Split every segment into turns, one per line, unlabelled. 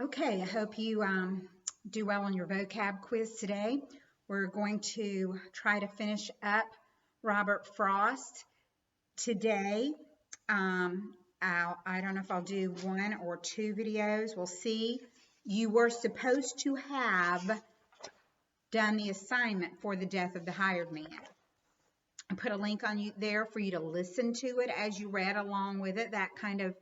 Okay, I hope you do well on your vocab quiz today. We're going to try to finish up Robert Frost today. I don't know if I'll do one or two videos. We'll see. You were supposed to have done the assignment for the death of the hired man. I put a link on you there for you to listen to it as you read along with it. That kind of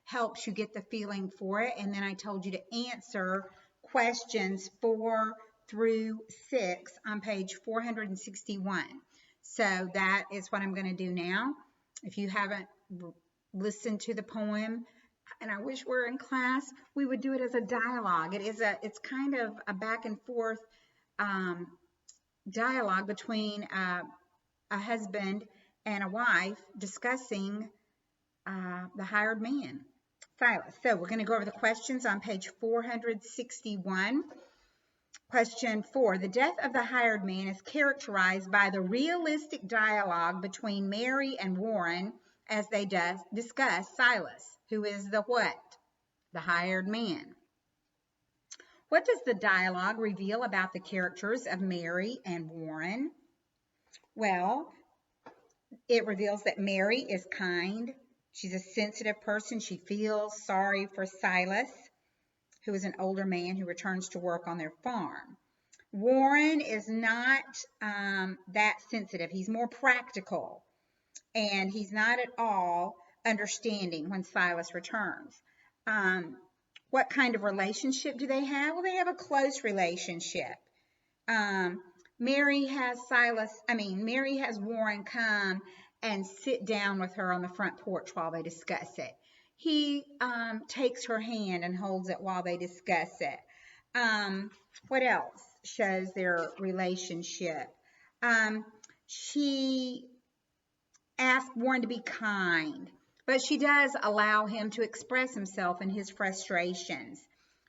helps you get the feeling for it. And then I told you to answer questions 4 through 6 on page 461. So that is what I'm going to do now. If you haven't listened to the poem, and I wish we were in class, we would do it as a dialogue. It's kind of a back and forth dialogue between a husband and a wife discussing the hired man, Silas. So we're going to go over the questions on page 461. Question 4. The death of the hired man is characterized by the realistic dialogue between Mary and Warren as they discuss Silas, who is the what? The hired man. What does the dialogue reveal about the characters of Mary and Warren? Well, it reveals that Mary is kind. She's a sensitive person. She feels sorry for Silas, who is an older man who returns to work on their farm. Warren is not that sensitive. He's more practical, and he's not at all understanding when Silas returns. What kind of relationship do they have? Well, they have a close relationship. Mary has Warren come and sit down with her on the front porch while they discuss it. He takes her hand and holds it while they discuss it. What else shows their relationship? She asked Warren to be kind, but she does allow him to express himself and his frustrations.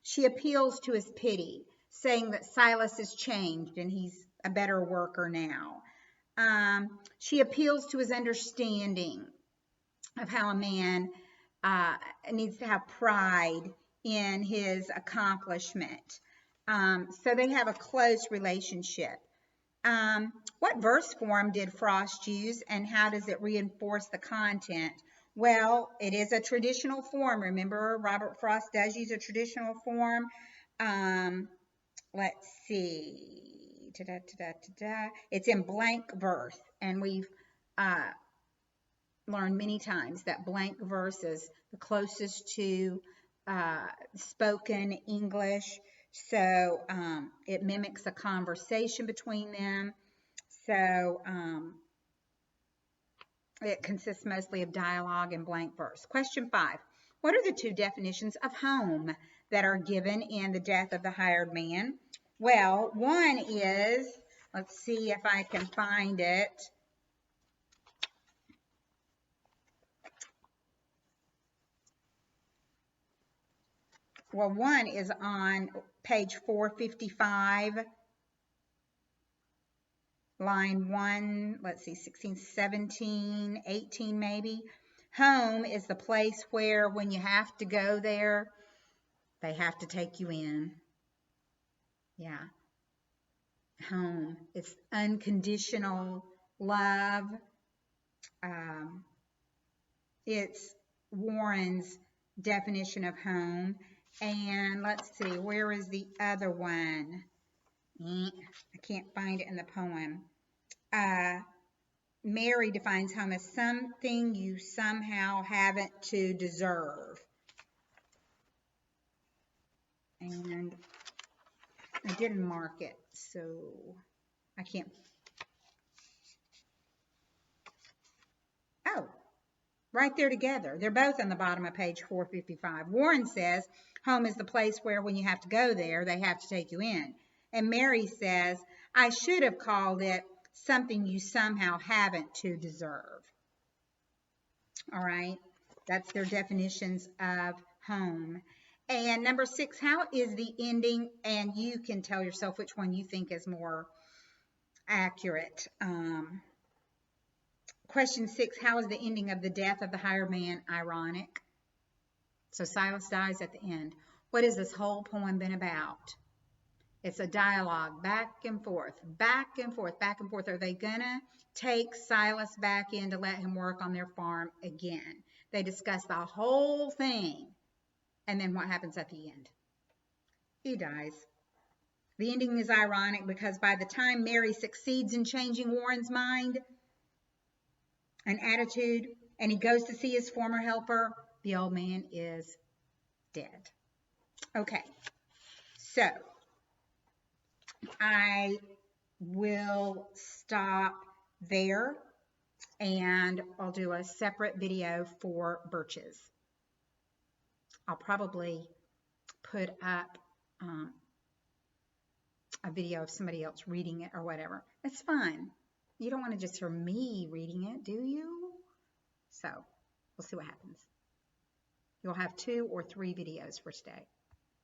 She appeals to his pity, saying that Silas has changed and he's a better worker now. She appeals to his understanding of how a man needs to have pride in his accomplishment. So they have a close relationship. What verse form did Frost use, and how does it reinforce the content? Well, it is a traditional form. Remember, Robert Frost does use a traditional form. Let's see. It's in blank verse, and we've learned many times that blank verse is the closest to spoken English. So it mimics a conversation between them. So it consists mostly of dialogue and blank verse. Question 5. What are the two definitions of home that are given in The Death of the Hired Man? Well, one is, let's see if I can find it. Well, one is on page 455, line 1, let's see, 16, 17, 18 maybe. Home is the place where when you have to go there, they have to take you in. Yeah. Home. It's unconditional love. It's Warren's definition of home. And let's see, where is the other one? I can't find it in the poem. Mary defines home as something you somehow haven't to deserve. And I didn't mark it, so I can't. Oh, right there together. They're both on the bottom of page 455. Warren says home is the place where when you have to go there, they have to take you in. And Mary says, I should have called it something you somehow haven't to deserve. All right, that's their definitions of home. And number 6, how is the ending? And you can tell yourself which one you think is more accurate. Question 6, how is the ending of the death of the hired man ironic? So Silas dies at the end. What has this whole poem been about? It's a dialogue, back and forth, back and forth, back and forth. Are they gonna take Silas back in to let him work on their farm again? They discuss the whole thing. And then what happens at the end? He dies. The ending is ironic because by the time Mary succeeds in changing Warren's mind and attitude, and he goes to see his former helper, the old man is dead. Okay, so I will stop there, and I'll do a separate video for birches. I'll probably put up a video of somebody else reading it or whatever. It's fun. You don't want to just hear me reading it, do you? So we'll see what happens. You'll have 2 or 3 videos for today.